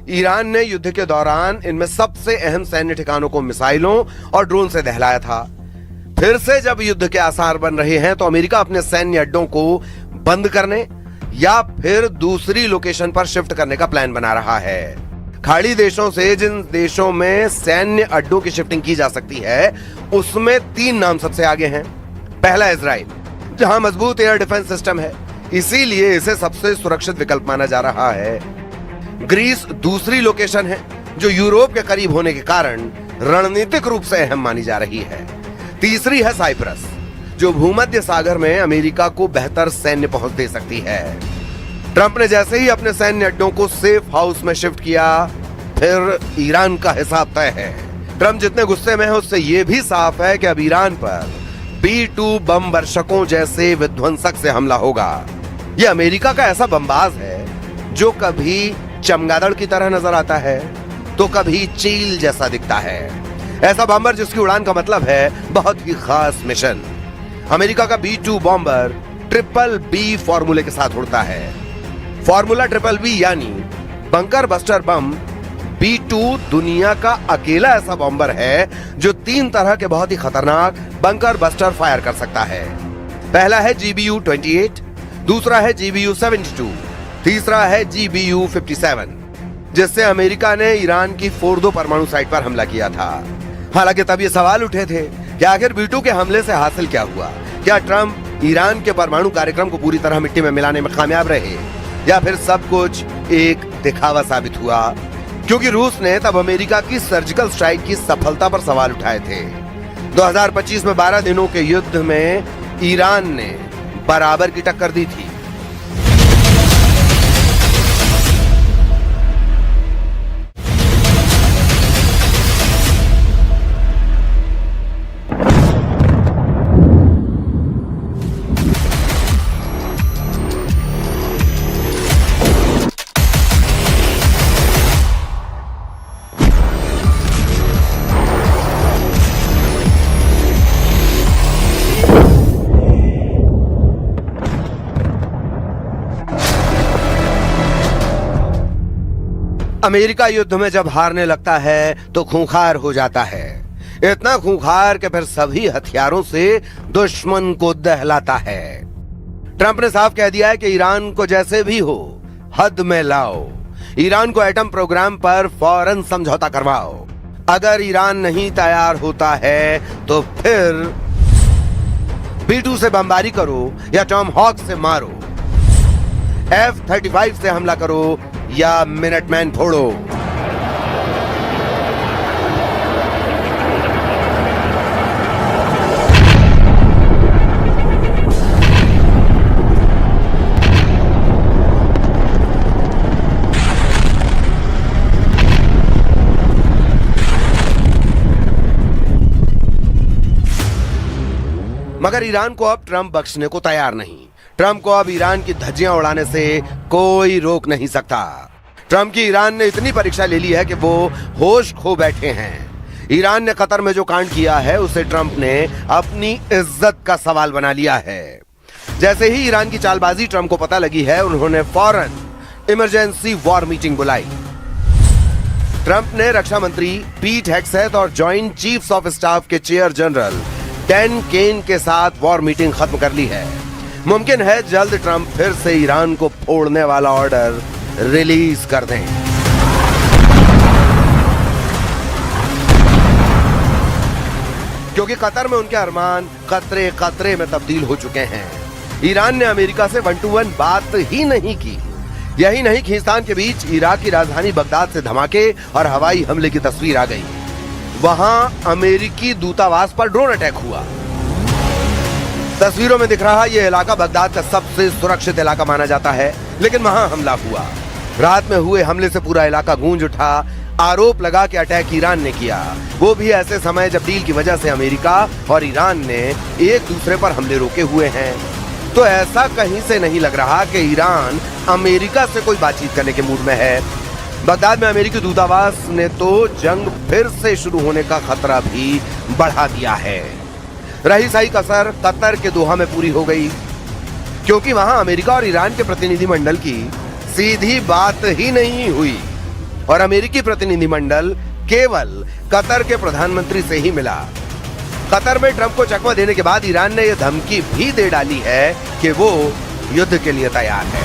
Iran ने युद्ध के दौरान इनमें सबसे अहम सैन्य ठिकानों को मिसाइलों और ड्रोन से दहलाया था। फिर से जब युद्ध के आसार बन रहे हैं तो अमेरिका अपने सैन्य अड्डों को बंद करने या फिर दूसरी लोकेशन पर शिफ्ट करने का प्लान बना रहा है। खाड़ी देशों से जिन देशों में सैन्य अड्डों की शिफ्टिंग की जा सकती है उसमें 3 नाम सबसे आगे हैं। पहला इजराइल, जहां मजबूत एयर डिफेंस सिस्टम है, इसीलिए इसे सबसे सुरक्षित विकल्प माना जा रहा है। ग्रीस दूसरी लोकेशन है जो यूरोप के करीब होने के कारण रणनीतिक रूप से अहम मानी जा रही है। तीसरी है साइप्रस, जो भूमध्य सागर में अमेरिका को बेहतर सैन्य पहुंच दे सकती है। ट्रंप ने जैसे ही अपने सैन्य अड्डों को सेफ हाउस में शिफ्ट किया, फिर ईरान का हिसाब तय है। ट्रंप जितने गुस्से में है उससे यह भी साफ है कि अब ईरान पर B-2 बम वर्षकों जैसे विध्वंसक से हमला होगा। यह अमेरिका का ऐसा बमबाज है जो कभी चमगादड़ की तरह नजर आता है तो कभी चील जैसा दिखता है। ऐसा बॉम्बर जिसकी उड़ान का मतलब है बहुत ही खास मिशन। अमेरिका का B-2 बॉम्बर BBB फॉर्मूले के साथ उड़ता है। फॉर्मूला BBB यानी बंकर बस्टर बम B-2 दुनिया का अकेला ऐसा बॉम्बर है जो 3 तरह के बहुत ही खतरनाक बंकर बस्टर फायर कर सकता है। पहला है GBU-28, दूसरा है GBU-72, तीसरा है GBU-57, जिससे अमेरिका ने ईरान की फोर्दो परमाणु साइट पर हमला किया था। हालांकि तब ये सवाल उठे थे कि आखिर B-2 के हमले से हासिल क्या हुआ। क्या ट्रंप ईरान के परमाणु कार्यक्रम को पूरी तरह मिट्टी में मिलाने में कामयाब रहे या फिर सब कुछ एक दिखावा साबित हुआ? क्योंकि रूस ने तब अमेरिका की सर्जिकल स्ट्राइक की सफलता पर सवाल उठाए थे। 2025 में 12 दिनों के युद्ध में ईरान ने बराबर की टक्कर दी थी। अमेरिका युद्ध में जब हारने लगता है तो खूंखार हो जाता है, इतना खूंखार कि फिर सभी हथियारों से दुश्मन को दहलाता है। ट्रंप ने साफ कह दिया है कि ईरान को जैसे भी हो हद में लाओ, ईरान को एटम प्रोग्राम पर फौरन समझौता करवाओ। अगर ईरान नहीं तैयार होता है तो फिर B-2 से बमबारी करो या टॉम हॉक से मारो, F-35 से हमला करो या मिनटमैन फोड़ो। मगर ईरान को अब ट्रंप बख्शने को तैयार नहीं। ट्रंप को अब ईरान की धज्जियां उड़ाने से कोई रोक नहीं सकता। ट्रंप की ईरान ने इतनी परीक्षा ले ली है कि वो होश खो बैठे हैं। ईरान ने कतर में जो कांड किया है उसे ट्रंप ने अपनी इज्जत का सवाल बना लिया है। जैसे ही ईरान की चालबाजी ट्रंप को पता लगी है, उन्होंने फौरन इमरजेंसी वॉर मीटिंग बुलाई। ट्रंप ने रक्षा मंत्री पीट हेग्सेथ और जॉइंट चीफ्स ऑफ स्टाफ के चेयर जनरल डैन केन के साथ वॉर मीटिंग खत्म कर ली है। मुमकिन है जल्द ट्रंप फिर से ईरान को फोड़ने वाला ऑर्डर रिलीज कर दें। क्योंकि कतर में उनके अरमान कतरे कतरे में तब्दील हो चुके हैं। ईरान ने अमेरिका से 1-to-1 बात ही नहीं की। यही नहीं, खींचतान के बीच इराक की राजधानी बगदाद से धमाके और हवाई हमले की तस्वीर आ गई। वहां अमेरिकी दूतावास पर ड्रोन अटैक हुआ। तस्वीरों में दिख रहा यह इलाका बगदाद का सबसे सुरक्षित इलाका माना जाता है, लेकिन वहां हमला हुआ। रात में हुए हमले से पूरा इलाका गूंज उठा। आरोप लगा कि अटैक ईरान ने किया, वो भी ऐसे समय जब डील की वजह से अमेरिका और ईरान ने एक दूसरे पर हमले रोके हुए हैं। तो ऐसा कहीं से नहीं लग रहा कि ईरान अमेरिका से कोई बातचीत करने के मूड में है। बगदाद में अमेरिकी दूतावास ने तो जंग फिर से शुरू होने का खतरा भी बढ़ा दिया है। रही सही कसर कतर के दोहा में पूरी हो गई, क्योंकि वहां अमेरिका और ईरान के प्रतिनिधिमंडल की सीधी बात ही नहीं हुई। और अमेरिकी प्रतिनिधिमंडल केवल कतर के प्रधानमंत्री से ही मिला। कतर में ट्रंप को चकमा देने के बाद ईरान ने यह धमकी भी दे डाली है कि वो युद्ध के लिए तैयार है।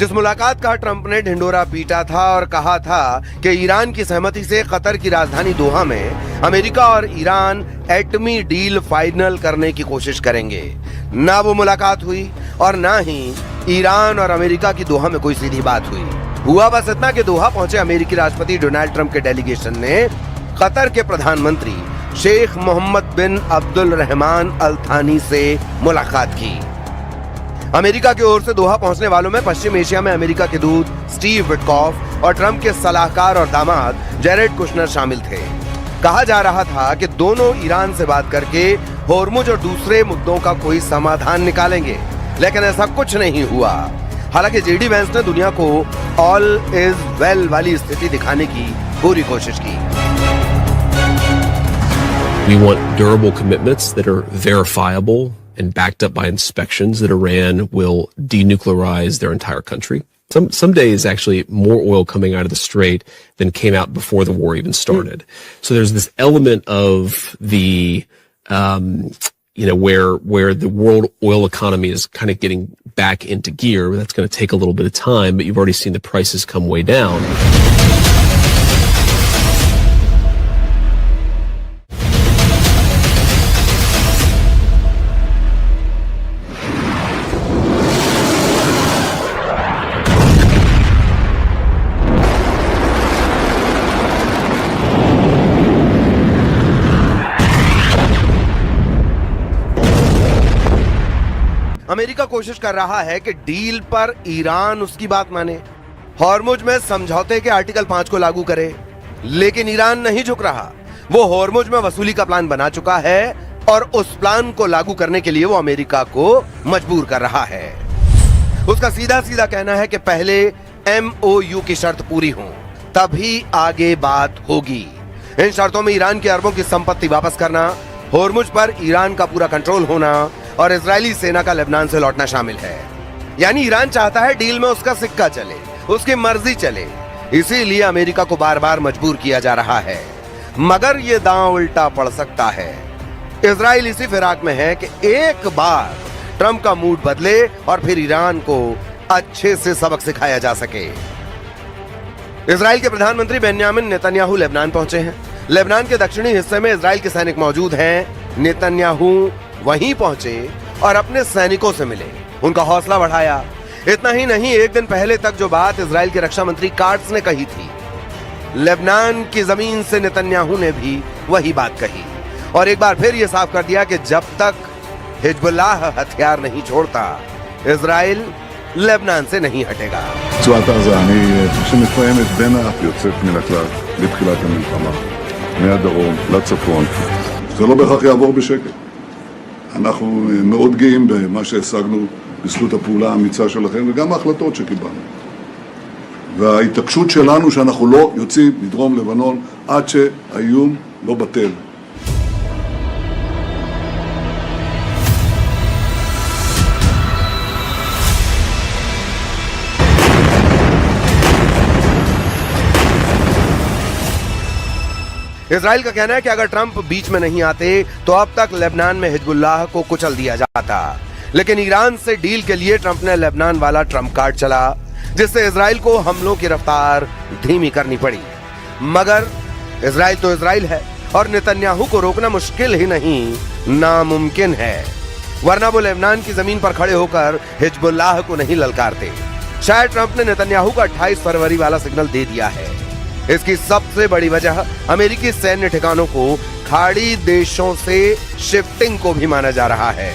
जिस मुलाकात का ट्रंप ने ढिंडोरा पीटा था और कहा था कि ईरान की सहमति से कतर की राजधानी दोहा में अमेरिका और ईरान एटमी डील फाइनल करने की कोशिश करेंगे, ना वो मुलाकात हुई और ना ही ईरान और अमेरिका की दोहा में कोई सीधी बात हुई। हुआ बस इतना कि दोहा पहुंचे अमेरिकी राष्ट्रपति डोनाल्ड ट्रंप के डेलीगेशन ने कतर के प्रधानमंत्री शेख मोहम्मद बिन अब्दुल रहमान अल थानी से मुलाकात की। अमेरिका की ओर से दोहा पहुंचने वालों में पश्चिम एशिया में अमेरिका के दूत स्टीव विटकॉफ और ट्रंप के सलाहकार और दामाद जेरेड कुशनर शामिल थे। कहा जा रहा था कि दोनों ईरान से बात करके होर्मुज और दूसरे मुद्दों का कोई समाधान निकालेंगे, लेकिन ऐसा कुछ नहीं हुआ। हालांकि जेडी वेंस ने दुनिया को ऑल इज वेल वाली स्थिति दिखाने की पूरी कोशिश की। We want durable commitments that are verifiable and backed up by inspections that Iran will denuclearize their entire country. Some days actually more oil coming out of the strait than came out before the war even started. So there's this element of the, where the world oil economy is kind of getting back into gear. That's going to take a little bit of time, but you've already seen the prices come way down. America कोशिश कर रहा है कि deal पर Iran उसकी बात माने, Hormuz में समझौते के आर्टिकल 5 को लागू करे, लेकिन ईरान नहीं झुक रहा। वो हॉर्मुज में वसूली का प्लान बना चुका है और उस प्लान को लागू करने के लिए वो अमेरिका को मजबूर कर रहा है। उसका सीधा सीधा कहना है कि पहले MOU की शर्त पूरी हो, तभी आगे बात होगी। इन शर्तों में ईरान के अरबों की संपत्ति वापस करना, हॉर्मुज पर ईरान का पूरा कंट्रोल होना और इजरायली सेना का लेबनान से लौटना शामिल है। यानी ईरान चाहता है डील में उसका सिक्का चले, उसकी मर्जी चले, इसीलिए अमेरिका को बार बार मजबूर किया जा रहा है। मगर ये दांव उल्टा पड़ सकता है। इजराइल इसी फिराक में है कि एक बार ट्रंप का मूड बदले और फिर ईरान को अच्छे से सबक सिखाया जा सके। इजराइल के प्रधानमंत्री बेन्यामिन नेतन्याहू लेबनान पहुंचे हैं। लेबनान के दक्षिणी हिस्से में इजराइल के सैनिक मौजूद हैं। नेतन्याहू वहीं पहुंचे और अपने सैनिकों से मिले, उनका हौसला बढ़ाया। इतना ही नहीं, एक दिन पहले तक जो बात इजराइल के रक्षा मंत्री काट्स ने कही थी, लेबनान की जमीन से नेतन्याहू ने भी वही बात कही और एक बार फिर यह साफ कर दिया कि जब तक हिजबुल्लाह हथियार नहीं छोड़ता, इजराइल लेबनान से नहीं हटेगा। רצועת עזה, שמתקיימת בין היוצאת מן הכלל בתחילת המלחמה, מהדרום לצפון, זה לא בהכרח יעבור בשקט. אנחנו מאוד גאים במה שהשגנו בזכות הפעולה האמיצה שלכם וגם ההחלטות שקיבלנו. וההתעקשות שלנו שאנחנו לא יוצאים מדרום לבנון עד שהאיום לא בטל. इजराइल का कहना है कि अगर ट्रंप बीच में नहीं आते तो अब तक लेबनान में हिजबुल्लाह को कुचल दिया जाता, लेकिन ईरान से डील के लिए ट्रंप ने लेबनान वाला ट्रंप कार्ड चला, जिससे इजराइल को हमलों की रफ्तार धीमी करनी पड़ी। मगर इजराइल तो इजराइल है और नेतन्याहू को रोकना मुश्किल ही नहीं, नामुमकिन है, वरना वो लेबनान की जमीन पर खड़े होकर हिजबुल्लाह को नहीं ललकारते। शायद ट्रंप ने नेतन्याहू का 28 फरवरी वाला सिग्नल दे दिया है। इसकी सबसे बड़ी वजह अमेरिकी सैन्य ठिकानों को खाड़ी देशों से शिफ्टिंग को भी माना जा रहा है।